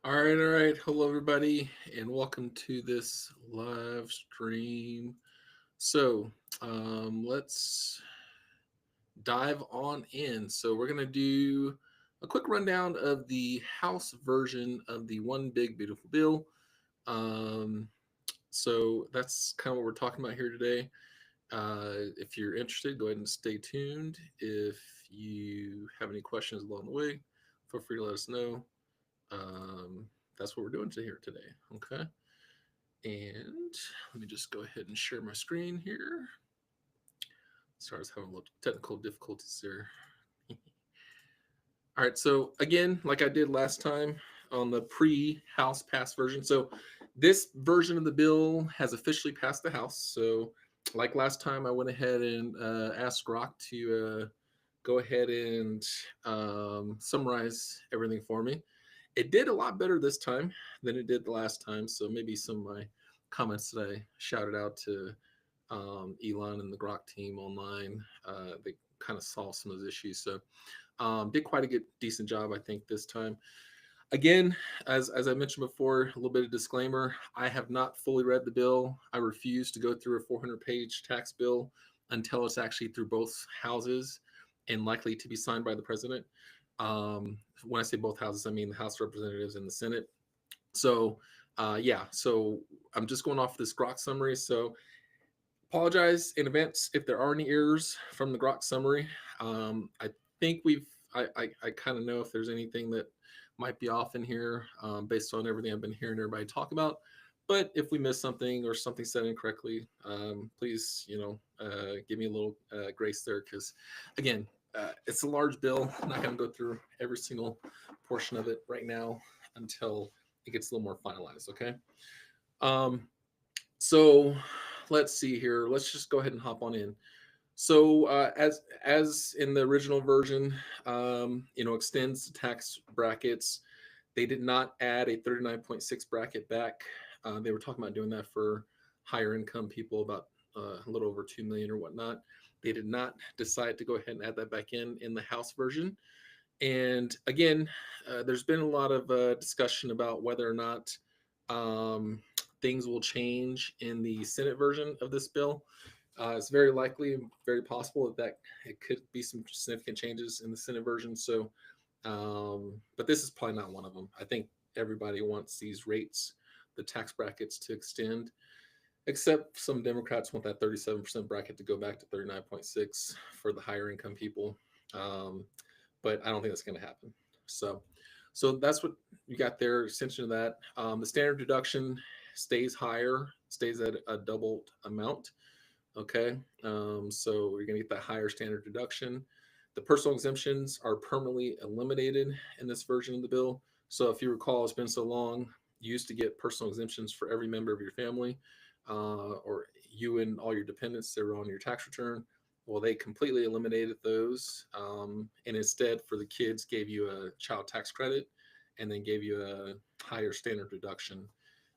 All right. Hello, everybody, and welcome to this live stream. So, let's dive on in. So, we're going to do a quick rundown of the House version of the One Big Beautiful Bill. Um, so, that's kind of what we're talking about here today. If you're interested, go ahead and stay tuned. If you have any questions along the way, feel free to let us know. Um, that's what we're doing to here today. Okay. And let me just go ahead and share my screen here. Sorry, I was having a little technical difficulties there. All right. So, again, like I did last time on the pre House pass version. So, this version of the bill has officially passed the House. So, like last time, I went ahead and asked Grok to go ahead and summarize everything for me. It did a lot better this time than it did the last time. So maybe some of my comments that I shouted out to Elon and the Grok team online, they kind of solved some of those issues. So did quite a good, decent job, I think, this time. Again, as I mentioned before, a little bit of disclaimer: I have not fully read the bill. I refuse to go through a 400-page tax bill until it's actually through both houses and likely to be signed by the president. When I say both houses, I mean the House of Representatives and the Senate. So, yeah, so I'm just going off this Grok summary. So, apologize in advance if there are any errors from the Grok summary. I think I kind of know if there's anything that might be off in here based on everything I've been hearing everybody talk about. But if we miss something or something said incorrectly, please, give me a little grace there because, again, it's a large bill. I'm not going to go through every single portion of it right now until it gets a little more finalized. Okay. Um, so let's see here. Let's just go ahead and hop on in. So as in the original version, extends the tax brackets. They did not add a 39.6 bracket back. They were talking about doing that for higher income people, about a little over 2 million or whatnot. They did not decide to go ahead and add that back in the House version. And again, there's been a lot of discussion about whether or not um, things will change in the Senate version of this bill. It's very likely, very possible that it could be some significant changes in the Senate version. So, but this is probably not one of them. I think everybody wants these rates, the tax brackets, to extend, except some Democrats want that 37% bracket to go back to 39.6 for the higher income people. Um, but I don't think that's going to happen. So, so that's what you got there. Extension of that. The standard deduction stays higher, stays at a doubled amount. Okay. So we're going to get that higher standard deduction. The personal exemptions are permanently eliminated in this version of the bill. So if you recall, it's been so long, you used to get personal exemptions for every member of your family, or you and all your dependents that were on your tax return. Well, they completely eliminated those, and instead, for the kids, gave you a child tax credit, and then gave you a higher standard deduction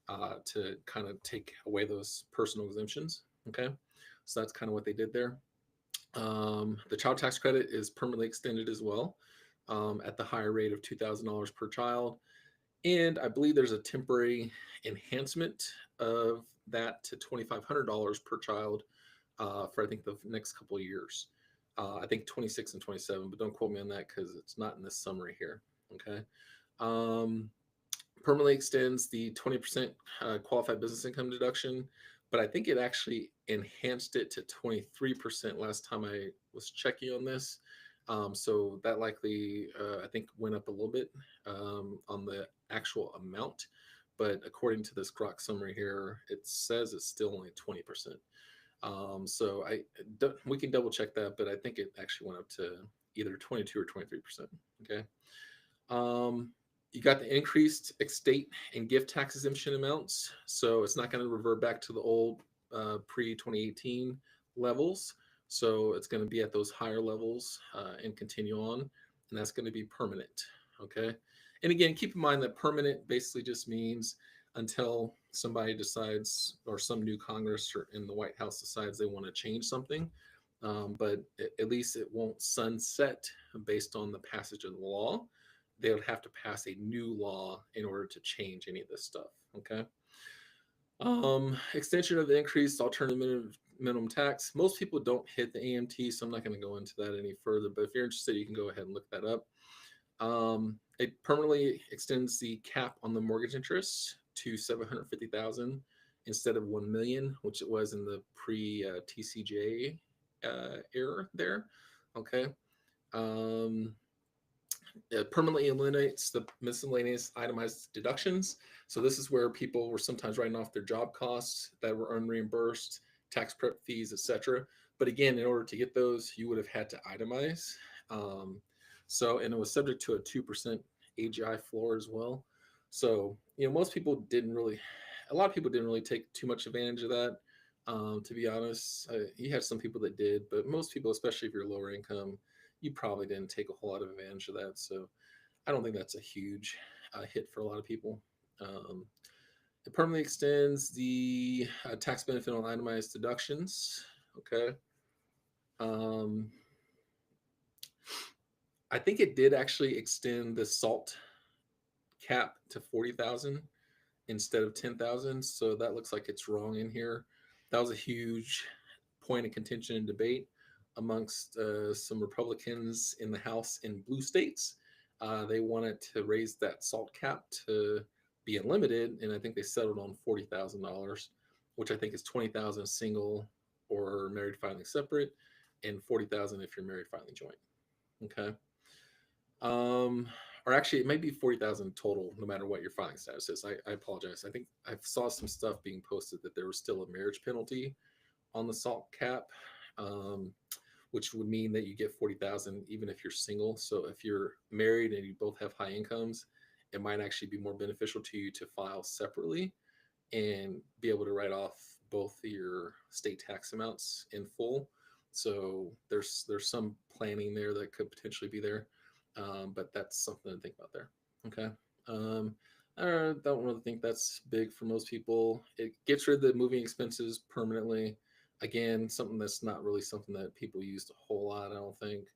to kind of take away those personal exemptions. Okay, so that's kind of what they did there. The child tax credit is permanently extended as well, at the higher rate of $2,000 per child. And I believe there's a temporary enhancement of that to $2,500 per child for I think the next couple of years. I think 26 and 27, but don't quote me on that because it's not in this summary here. Okay. Um, Permanently extends the 20% qualified business income deduction, but I think it actually enhanced it to 23% last time I was checking on this. So that likely, I think, went up a little bit on the actual amount. But according to this Grok summary here, it says it's still only 20%. So we can double check that, but I think it actually went up to either 22 or 23%. Okay. Um, you got the increased estate and gift tax exemption amounts. So it's not going to revert back to the old pre 2018 levels. So it's going to be at those higher levels and continue on. And that's going to be permanent. Okay. And again, keep in mind that permanent basically just means until somebody decides or some new Congress or in the White House decides they want to change something. But at least it won't sunset based on the passage of the law. they would have to pass a new law in order to change any of this stuff. Okay. Extension of the increased alternative minimum tax. Most people don't hit the AMT, so I'm not going to go into that any further. But if you're interested, you can go ahead and look that up. It permanently extends the cap on the mortgage interest to 750,000 instead of 1 million, which it was in the pre TCJ era there. Okay. Um, it permanently eliminates the miscellaneous itemized deductions. So this is where people were sometimes writing off their job costs that were unreimbursed, tax prep fees, etc. But again, in order to get those, you would have had to itemize. Um, and it was subject to a 2% AGI floor as well. So, most people didn't really, a lot of people didn't really take too much advantage of that. To be honest, you had some people that did, but most people, especially if you're lower income, you probably didn't take a whole lot of advantage of that. So I don't think that's a huge hit for a lot of people. Um, it permanently extends the tax benefit on itemized deductions. Okay. Um, I think it did actually extend the SALT cap to 40,000 instead of 10,000. So that looks like it's wrong in here. That was a huge point of contention and debate amongst some Republicans in the House in blue states. They wanted to raise that SALT cap to be unlimited, and I think they settled on $40,000, which I think is 20,000 single or married filing separate, and 40,000 if you're married filing joint. Okay. Um, or actually, it might be 40,000 total, no matter what your filing status is. I apologize. I think I saw some stuff being posted that there was still a marriage penalty on the SALT cap, um, which would mean that you get 40,000 even if you're single. So if you're married and you both have high incomes, it might actually be more beneficial to you to file separately and be able to write off both your state tax amounts in full. So there's some planning there that could potentially be there, but that's something to think about there. Okay. Um, I don't really think that's big for most people. It gets rid of the moving expenses permanently. Again, something that's not really something that people used a whole lot, I don't think.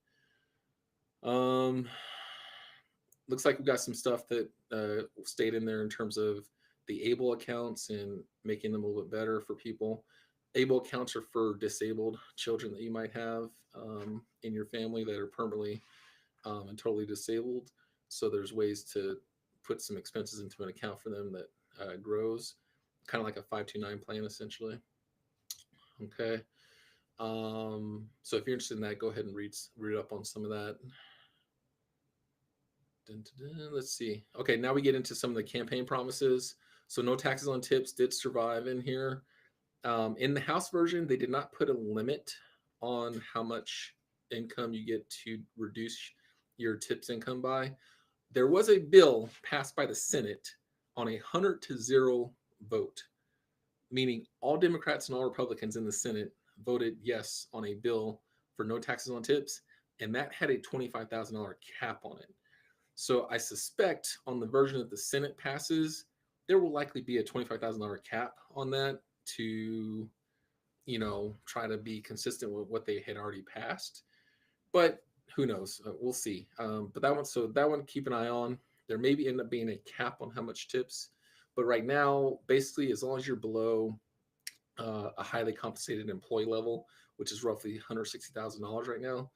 Um, Looks like we've got some stuff that stayed in there in terms of the able accounts and making them a little bit better for people. Able accounts are for disabled children that you might have in your family that are permanently and totally disabled. So there's ways to put some expenses into an account for them that grows, kind of like a 529 plan essentially. Okay. So if you're interested in that, go ahead and read up on some of that. Dun, dun, dun. Let's see. Okay, now we get into some of the campaign promises. So no taxes on tips did survive in here. In the House version, they did not put a limit on how much income you get to reduce your tips income by. There was a bill passed by the Senate on 100-0 vote, meaning all Democrats and all Republicans in the Senate voted yes on a bill for no taxes on tips, and that had a $25,000 cap on it. So I suspect on the version that the Senate passes, there will likely be a $25,000 cap on that to, try to be consistent with what they had already passed. But who knows? We'll see. But that one, keep an eye on. There may end up being a cap on how much tips, but right now, basically, as long as you're below a highly compensated employee level, which is roughly $160,000 right now,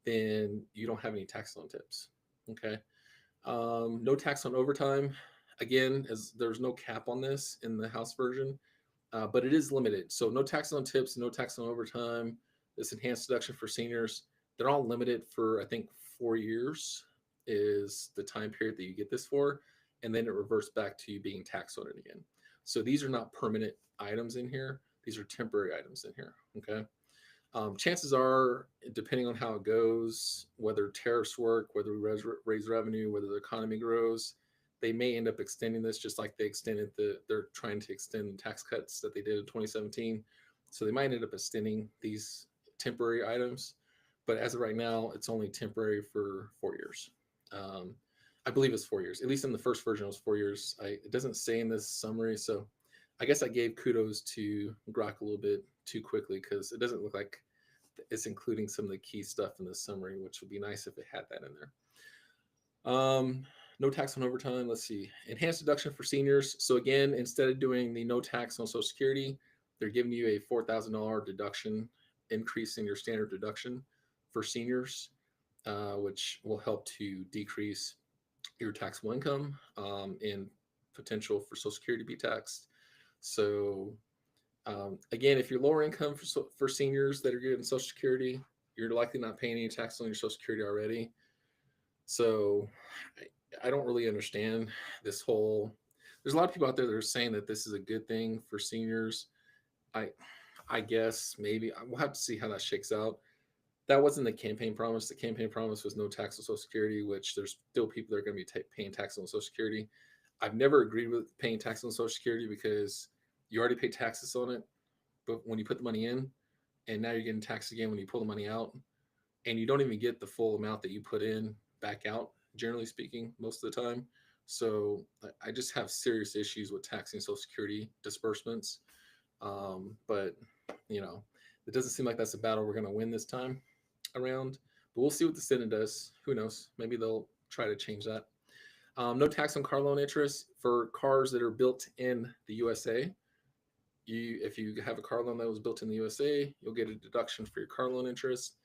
then you don't have any tax on tips. Okay. No tax on overtime. Again, as there's no cap on this in the House version, but it is limited. So no tax on tips, no tax on overtime. This enhanced deduction for seniors, they're all limited for I think 4 years is the time period that you get this for, and then it reverts back to you being taxed on it again. So these are not permanent items in here. These are temporary items in here. Okay. Chances are, depending on how it goes, whether tariffs work, whether we raise revenue, whether the economy grows, they may end up extending this just like they're trying to extend the tax cuts that they did in 2017. So they might end up extending these temporary items. But as of right now, it's only temporary for 4 years. I believe it's 4 years. At least in the first version, it was 4 years. It doesn't say in this summary. So I guess I gave kudos to Grok a little bit too quickly because it doesn't look like it's including some of the key stuff in the summary, which would be nice if it had that in there. Um, no tax on overtime. Let's see. Enhanced deduction for seniors. So again, instead of doing the no tax on Social Security, they're giving you a $4,000 deduction, increasing your standard deduction for seniors, which will help to decrease your taxable income and potential for Social Security to be taxed. So again, if you're lower income for seniors that are getting Social Security, you're likely not paying any tax on your Social Security already. So I don't really understand this whole. There's a lot of people out there that are saying that this is a good thing for seniors. I I guess maybe we'll have to see how that shakes out. That wasn't the campaign promise. The campaign promise was no tax on Social Security, which there's still people that are going to be paying tax on Social Security. I've never agreed with paying tax on Social Security because you already pay taxes on it, but when you put the money in, and now you're getting taxed again when you pull the money out, and you don't even get the full amount that you put in back out, generally speaking, most of the time. So I just have serious issues with taxing Social Security disbursements. But you know, it doesn't seem like that's a battle we're going to win this time around. But we'll see what the Senate does. Who knows? Maybe they'll try to change that. No tax on car loan interest for cars that are built in the USA. If you have a car loan that was built in the USA, you'll get a deduction for your car loan interest.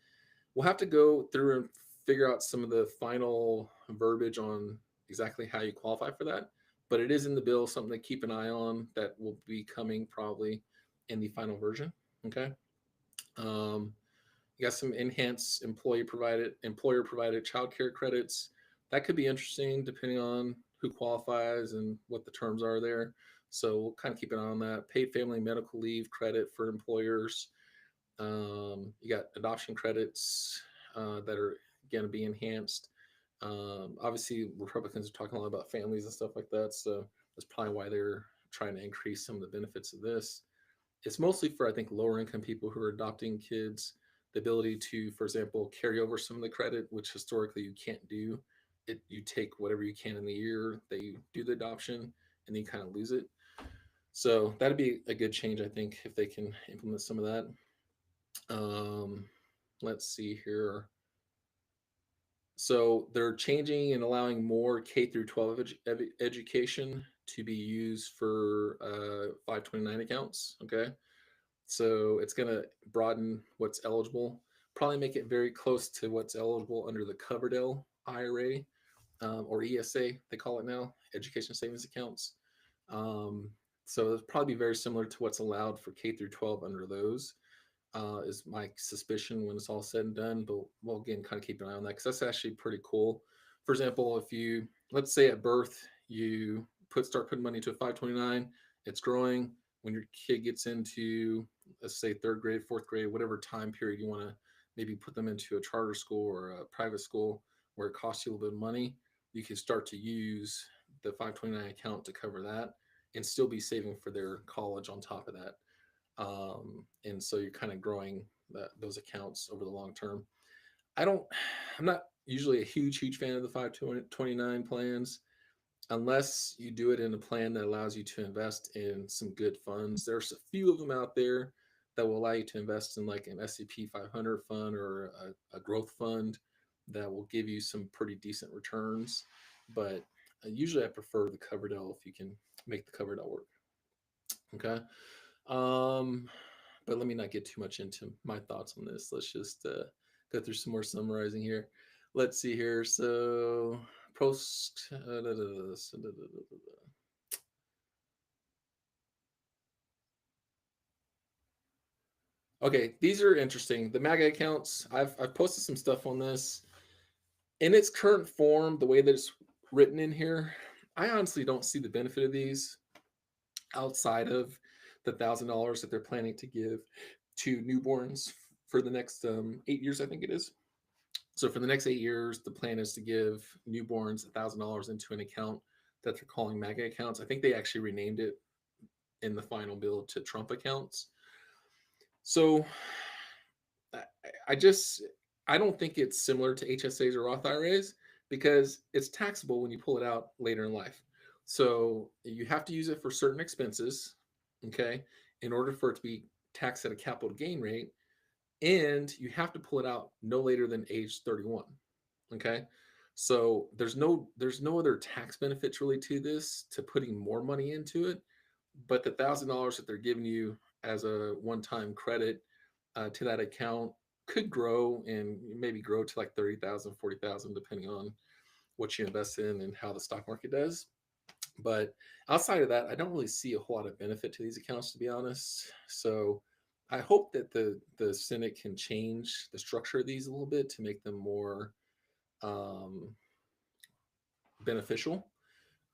We'll have to go through and figure out some of the final verbiage on exactly how you qualify for that. But it is in the bill, something to keep an eye on that will be coming probably in the final version. Okay. Um, you got some enhanced employer provided childcare credits. That could be interesting depending on who qualifies and what the terms are there. So we'll kind of keep an eye on that. Paid family medical leave credit for employers. You got adoption credits that are going to be enhanced. Obviously, Republicans are talking a lot about families and stuff like that. So that's probably why they're trying to increase some of the benefits of this. It's mostly for, I think, lower income people who are adopting kids, the ability to, for example, carry over some of the credit, which historically you can't do. You take whatever you can in the year that you do the adoption, and then you kind of lose it. So that'd be a good change, I think, if they can implement some of that. Um, let's see here. So they're changing and allowing more K through 12 education to be used for 529 accounts. Okay. So it's going to broaden what's eligible, probably make it very close to what's eligible under the Coverdell IRA or ESA, they call it now, Education Savings Accounts. Um, so it'll probably be very similar to what's allowed for K through 12 under those. Is my suspicion when it's all said and done. But we'll again kind of keep an eye on that because that's actually pretty cool. For example, if you let's say at birth you start putting money into a 529, it's growing. When your kid gets into let's say third grade, fourth grade, whatever time period you want to maybe put them into a charter school or a private school where it costs you a little bit of money, you can start to use the 529 account to cover that and still be saving for their college on top of that. And so you're kind of growing those accounts over the long term. I don't, I'm not usually a huge fan of the 529 plans unless you do it in a plan that allows you to invest in some good funds. There's a few of them out there that will allow you to invest in like an S&P 500 fund or a growth fund that will give you some pretty decent returns. But usually I prefer the Coverdell if you can make the Coverdell work. Okay. Um, but let me not get too much into my thoughts on this. Let's just go through some more summarizing here. Let's see here. So, post. Okay, these are interesting. The MAGA accounts. I've posted some stuff on this in its current form. The way that it's written in here, I honestly don't see the benefit of these outside of the $1,000 that they're planning to give to newborns for the next 8 years. I think it is. So for the next 8 years, the plan is to give newborns $1,000 into an account that they're calling MAGA accounts. I think they actually renamed it in the final bill to Trump accounts. So I, I just I don't think it's similar to HSAs or Roth IRAs because it's taxable when you pull it out later in life. So you have to use it for certain expenses, okay, in order for it to be taxed at a capital gain rate, and you have to pull it out no later than age 31. Okay. So there's no other tax benefits really to this to putting more money into it, but the $1,000 that they're giving you as a one-time credit to that account could grow and maybe grow to like 30,000, 40,000, depending on what you invest in and how the stock market does. But outside of that, I don't really see a whole lot of benefit to these accounts, to be honest. So I hope that the Senate can change the structure of these a little bit to make them more um, beneficial.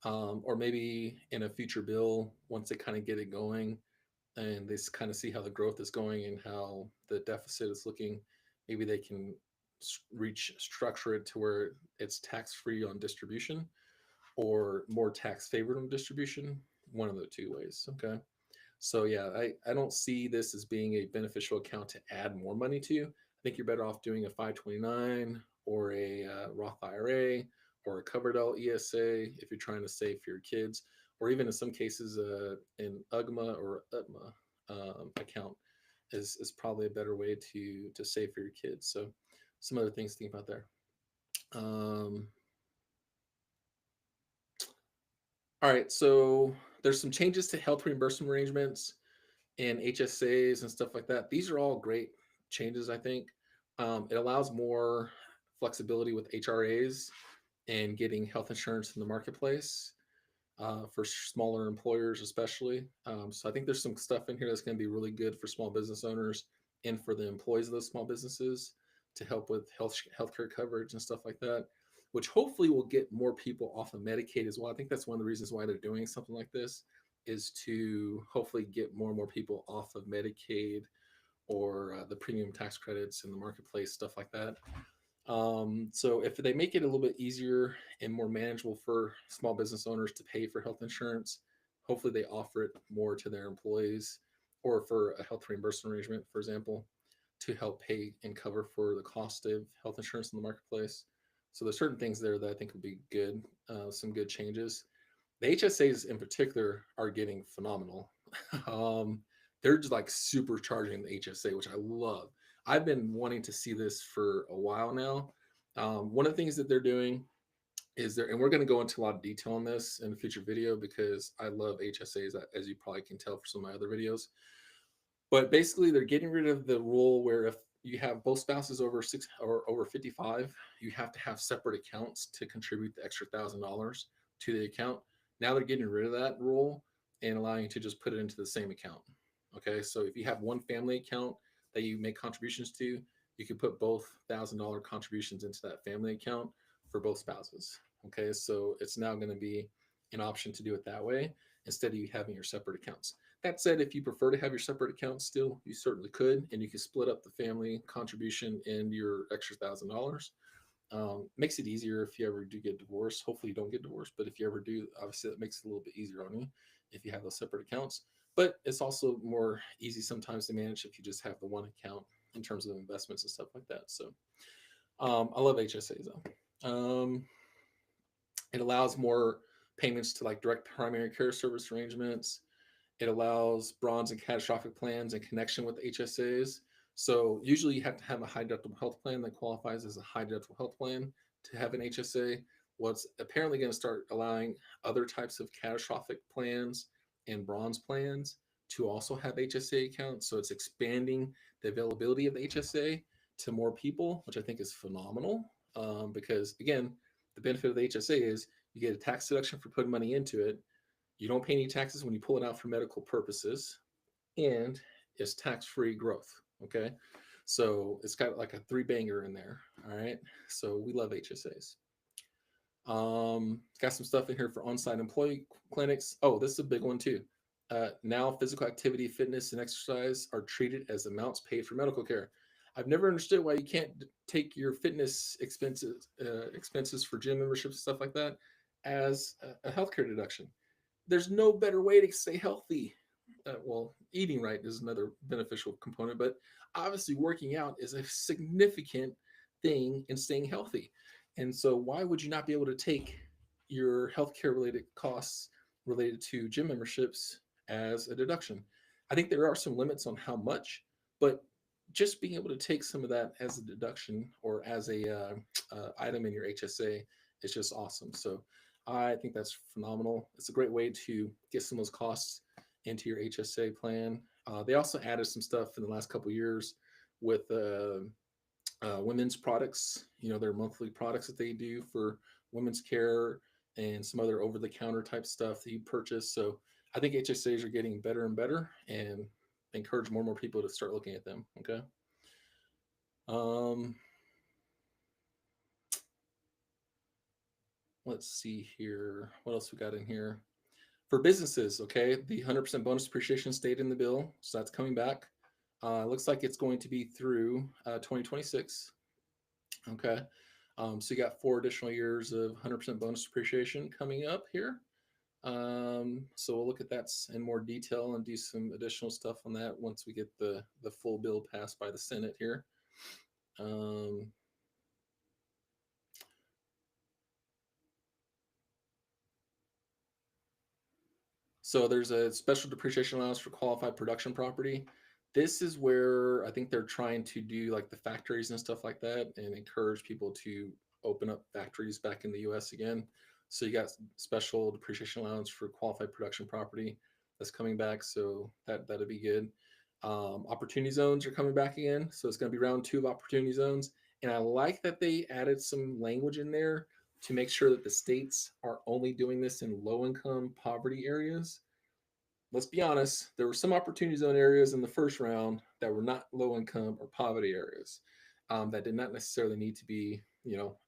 Or maybe in a future bill, once they kind of get it going and they kind of see how the growth is going and how the deficit is looking, maybe they can structure it to where it's tax free on distribution or more tax favored on distribution. One of the two ways. Okay. So yeah, I don't see this as being a beneficial account to add more money to. I think you're better off doing a 529 or a Roth IRA or a covered L ESA if you're trying to save for your kids, or even in some cases an UGMA or UTMA account is probably a better way to save for your kids. So some other things to think about there. Um, all right, so there's some changes to health reimbursement arrangements and HSAs and stuff like that. These are all great changes, I think. It allows more flexibility with HRAs and getting health insurance in the marketplace for smaller employers, especially. So I think there's some stuff in here that's going to be really good for small business owners and for the employees of those small businesses to help with healthcare coverage and stuff like that, which hopefully will get more people off of Medicaid as well. I think that's one of the reasons why they're doing something like this is to hopefully get more and more people off of Medicaid or the premium tax credits in the marketplace, stuff like that. So if they make it a little bit easier and more manageable for small business owners to pay for health insurance, hopefully they offer it more to their employees or for a health reimbursement arrangement, for example, to help pay and cover for the cost of health insurance in the marketplace. So there's certain things there that I think would be good, some good changes. The HSAs in particular are getting phenomenal. um, they're just like supercharging the HSA, which I love. I've been wanting to see this for a while now. One of the things that they're doing is there, and we're going to go into a lot of detail on this in a future video because I love HSAs, as you probably can tell from some of my other videos. But basically, they're getting rid of the rule where if you have both spouses over six or over 55, you have to have separate accounts to contribute the extra $1,000 to the account. Now they're getting rid of that rule and allowing you to just put it into the same account. Okay, so if you have one family account that you make contributions to, you can put both $1,000 contributions into that family account for both spouses. Okay, so it's now going to be an option to do it that way instead of you having your separate accounts. That said, if you prefer to have your separate accounts still, you certainly could, and you can split up the family contribution and your extra $1,000. Makes it easier if you ever do get divorced. Hopefully, you don't get divorced, but if you ever do, obviously, it makes it a little bit easier on you if you have those separate accounts. But it's also more easy sometimes to manage if you just have the one account in terms of investments and stuff like that. So I love HSAs though. It allows more payments to like direct primary care service arrangements. It allows bronze and catastrophic plans in connection with HSAs. So usually you have to have a high deductible health plan that qualifies as a high deductible health plan to have an HSA. What's apparently going to start allowing other types of catastrophic plans and bronze plans to also have HSA accounts. So it's expanding the availability of the HSA to more people, which I think is phenomenal. Because again, the benefit of the HSA is you get a tax deduction for putting money into it. You don't pay any taxes when you pull it out for medical purposes, and it's tax-free growth. Okay, so it's got like a three banger in there. All right, so we love HSAs. Got some stuff in here for on-site employee clinics. Oh, this is a big one too. Now, physical activity, fitness, and exercise are treated as amounts paid for medical care. I've never understood why you can't take your fitness expenses for gym memberships and stuff like that as a healthcare deduction. There's no better way to stay healthy. Well, eating right is another beneficial component, but obviously working out is a significant thing in staying healthy. And so, why would you not be able to take your healthcare related costs related to gym memberships as a deduction? I think there are some limits on how much, but just being able to take some of that as a deduction or as a item in your HSA is just awesome. So I think that's phenomenal. It's a great way to get some of those costs into your HSA plan. They also added some stuff in the last couple of years with women's products. You know, their monthly products that they do for women's care and some other over-the-counter type stuff that you purchase. So I think HSAs are getting better and better, and encourage more and more people to start looking at them. Okay. Um, let's see here. What else we got in here? For businesses, okay, the 100% bonus depreciation stayed in the bill, so that's coming back. Looks like it's going to be through 2026. Okay. So you got 4 additional years of 100% bonus depreciation coming up here. So we'll look at that in more detail and do some additional stuff on that once we get the full bill passed by the Senate here. Um, So there's a special depreciation allowance for qualified production property. This is where I think they're trying to do like the factories and stuff like that and encourage people to open up factories back in the US again. So you got special depreciation allowance for qualified production property that's coming back. So that'll be good. Opportunity zones are coming back again. So it's going to be round 2 of opportunity zones. And I like that they added some language in there to make sure that the states are only doing this in low income poverty areas. Let's be honest, there were some opportunity zone areas in the first round that were not low income or poverty areas, that did not necessarily need to be,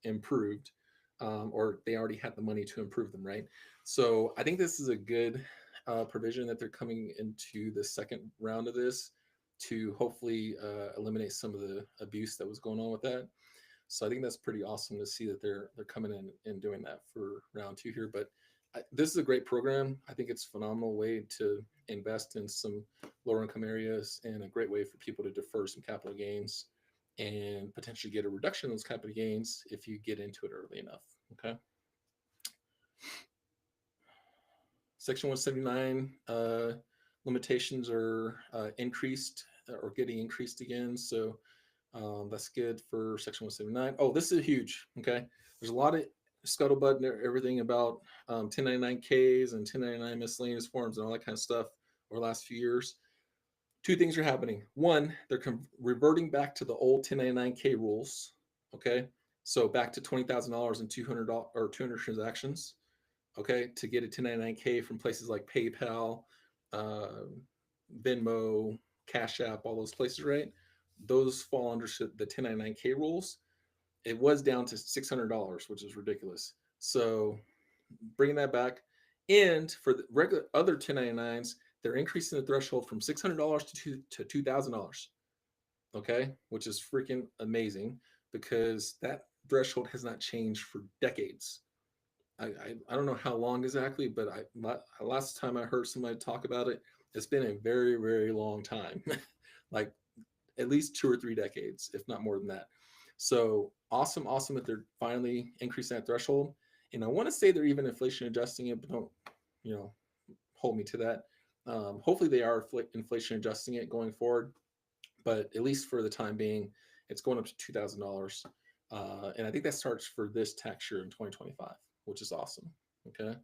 improved, or they already had the money to improve them, right? So I think this is a good provision that they're coming into the second round of this to hopefully eliminate some of the abuse that was going on with that. So I think that's pretty awesome to see that they're coming in and doing that for round 2 here. But this is a great program. I think it's a phenomenal way to invest in some lower income areas and a great way for people to defer some capital gains and potentially get a reduction in those capital gains if you get into it early enough. Okay. Section 179 limitations are increased or getting increased again. So that's good for Section 179. Oh, this is huge. Okay. There's a lot of scuttlebutt and everything about 1099Ks and 1099 miscellaneous forms and all that kind of stuff over the last few years. 2 things are happening. One, they're reverting back to the old 1099K rules. Okay. So back to $20,000 and 200 transactions. Okay. To get a 1099K from places like PayPal, uh, Venmo, Cash App, all those places, right? Those fall under the 1099K rules. It was down to $600, which is ridiculous. So bringing that back, and for the regular other 1099s, they're increasing the threshold from $600 to $2,000. Okay, which is freaking amazing because that threshold has not changed for decades. I don't know how long exactly, but last time I heard somebody talk about it, it's been a very very long time, like at least 2 or 3 decades, if not more than that. So awesome, awesome that they're finally increasing that threshold. And I want to say they're even inflation adjusting it, but don't, you know, hold me to that. Hopefully they are inflation adjusting it going forward, but at least for the time being, it's going up to $2,000. And I think that starts for this tax year in 2025, which is awesome. Okay.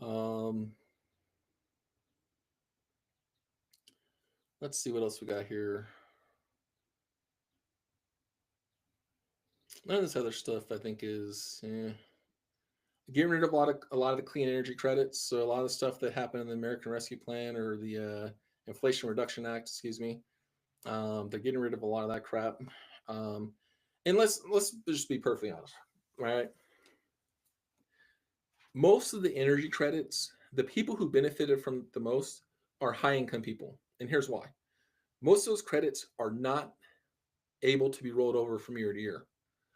Um, let's see what else we got here. None of this other stuff I think is getting rid of a lot of the clean energy credits. So a lot of the stuff that happened in the American Rescue Plan or the Inflation Reduction Act, excuse me, they're getting rid of a lot of that crap. Um, and let's just be perfectly honest, right? Most of the energy credits, the people who benefited from the most are high income people, and here's why: most of those credits are not able to be rolled over from year to year.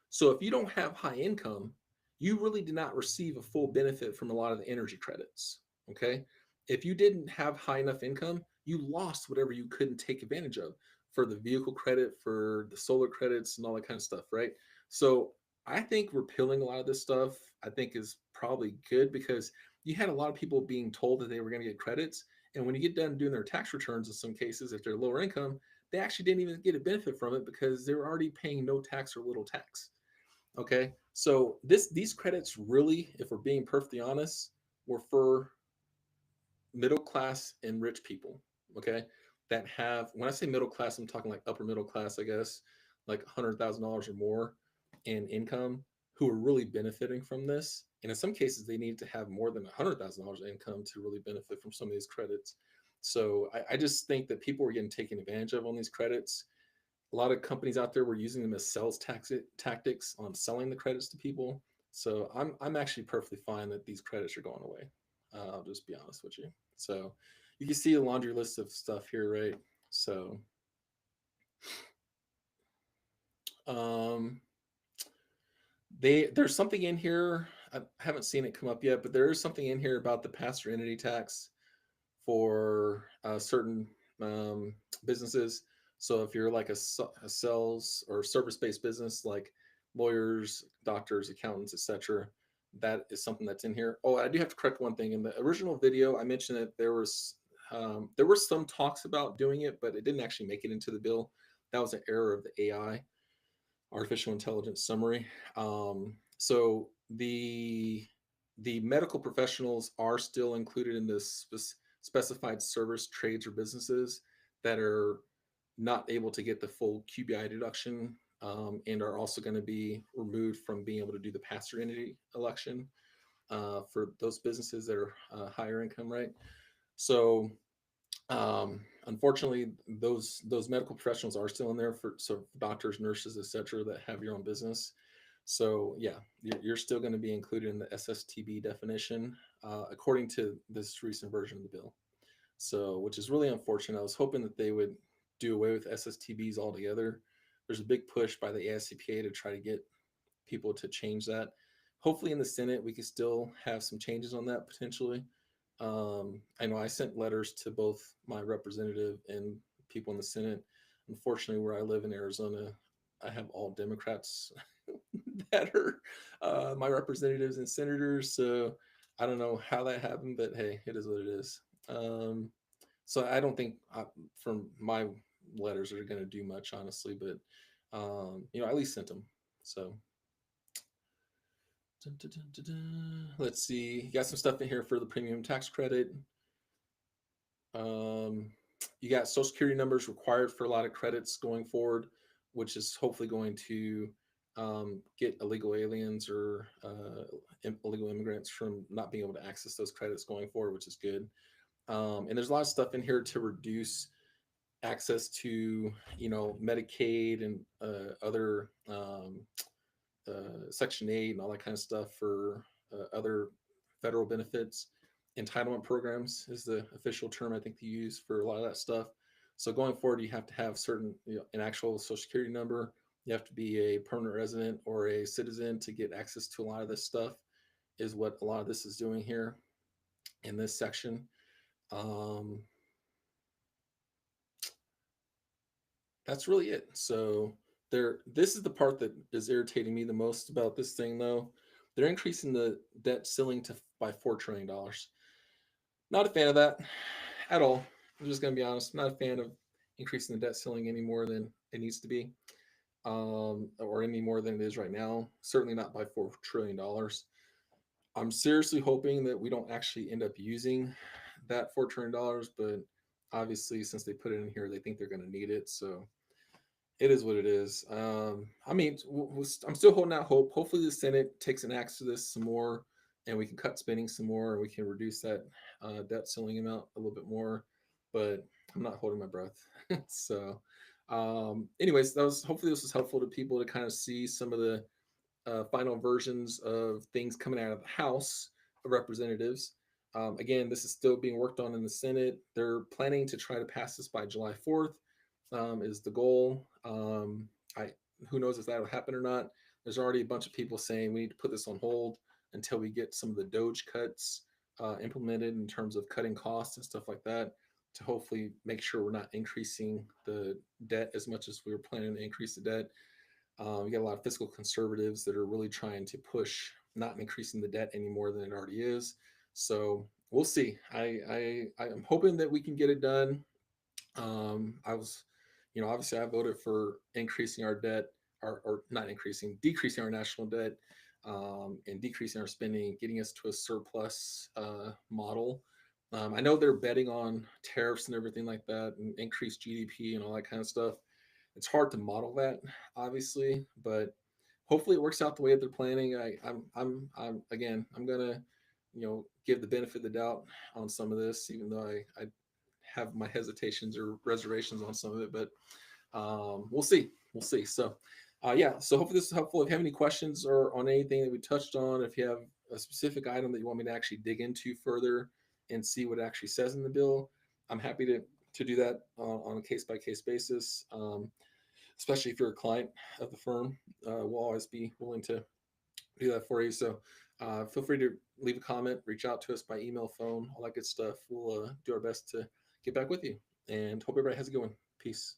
So if you don't have high income, you really did not receive a full benefit from a lot of the energy credits. Okay. If you didn't have high enough income, you lost whatever you couldn't take advantage of for the vehicle credit, for the solar credits, and all that kind of stuff. Right. So I think repealing a lot of this stuff, I think is probably good because you had a lot of people being told that they were going to get credits. And when you get done doing their tax returns in some cases, if they're lower income, they actually didn't even get a benefit from it because they were already paying no tax or little tax. Okay, so these credits really, if we're being perfectly honest, were for middle class and rich people. Okay, that have, when I say middle class, I'm talking like upper middle class, I guess, like $100,000 or more in income, who are really benefiting from this. And in some cases, they need to have more than $100,000 income to really benefit from some of these credits. So I just think that people were getting taken advantage of on these credits. A lot of companies out there were using them as sales tactics on selling the credits to people. So I'm actually perfectly fine that these credits are going away. I'll just be honest with you. So you can see a laundry list of stuff here, right? So um, there's something in here. I haven't seen it come up yet, but there is something in here about the pass-through entity tax for certain um, businesses. So if you're like a sales or service-based business, like lawyers, doctors, accountants, etc., that is something that's in here. Oh, I do have to correct one thing. In the original video, I mentioned that there were some talks about doing it, but it didn't actually make it into the bill. That was an error of the AI, artificial intelligence summary. So the medical professionals are still included in this specified service trades or businesses that are not able to get the full QBI deduction, and are also going to be removed from being able to do the pass-through entity election for those businesses that are higher income, right? So unfortunately, those medical professionals are still in there for, so doctors, nurses, etc., that have your own business. So yeah, you're still going to be included in the SSTB definition according to this recent version of the bill. So, which is really unfortunate. I was hoping that they would do away with SSTBs altogether. There's a big push by the AICPA to try to get people to change that. Hopefully, in the Senate, we can still have some changes on that potentially. I know I sent letters to both my representative and people in the Senate. Unfortunately, where I live in Arizona, I have all Democrats that are my representatives and senators. So I don't know how that happened, but hey, it is what it is. Um, so I don't think from my letters are going to do much, honestly, but I at least sent them. So dun, dun, dun, dun, dun. Let's see. You got some stuff in here for the premium tax credit. Um, you got social security numbers required for a lot of credits going forward, which is hopefully going to get illegal aliens or illegal immigrants from not being able to access those credits going forward, which is good. And there's a lot of stuff in here to reduce access to, Medicaid and other Section 8 and all that kind of stuff for other federal benefits. Entitlement programs is the official term I think they use for a lot of that stuff. So going forward, you have to have certain, an actual social security number. You have to be a permanent resident or a citizen to get access to a lot of this stuff, is what a lot of this is doing here in this section. Um, that's really it. So this is the part that is irritating me the most about this thing, though. They're increasing the debt ceiling to by $4 trillion. Not a fan of that at all. I'm just going to be honest. I'm not a fan of increasing the debt ceiling any more than it needs to be, or any more than it is right now. Certainly not by $4 trillion. I'm seriously hoping that we don't actually end up using that $4 trillion, but obviously, since they put it in here, they think they're going to need it. So it is what it is. I mean, I'm still holding out hope. Hopefully, the Senate takes an axe to this some more, and we can cut spending some more, and we can reduce that debt ceiling amount a little bit more. But I'm not holding my breath. So, anyways, that was, hopefully this was helpful to people to kind of see some of the final versions of things coming out of the House of Representatives. Again, this is still being worked on in the Senate. They're planning to try to pass this by July 4th, is the goal. I Who knows if that'll happen or not. There's already a bunch of people saying we need to put this on hold until we get some of the Doge cuts implemented in terms of cutting costs and stuff like that, to hopefully make sure we're not increasing the debt as much as we were planning to increase the debt. We got a lot of fiscal conservatives that are really trying to push not increasing the debt any more than it already is. So we'll see. I'm hoping that we can get it done. I was, Obviously I voted for increasing our debt, or not increasing, decreasing our national debt, and decreasing our spending, getting us to a surplus model. I know they're betting on tariffs and everything like that, and increased GDP and all that kind of stuff. It's hard to model that, obviously, but hopefully it works out the way that they're planning. I'm again, I'm gonna, give the benefit of the doubt on some of this, even though I have my hesitations or reservations on some of it, but we'll see. We'll see. So, yeah. So hopefully this is helpful. If you have any questions or on anything that we touched on, if you have a specific item that you want me to actually dig into further and see what it actually says in the bill, I'm happy to do that on a case by case basis. Especially if you're a client of the firm, we'll always be willing to do that for you. So feel free to leave a comment, reach out to us by email, phone, all that good stuff. We'll do our best to get back with you, and hope everybody has a good one. Peace.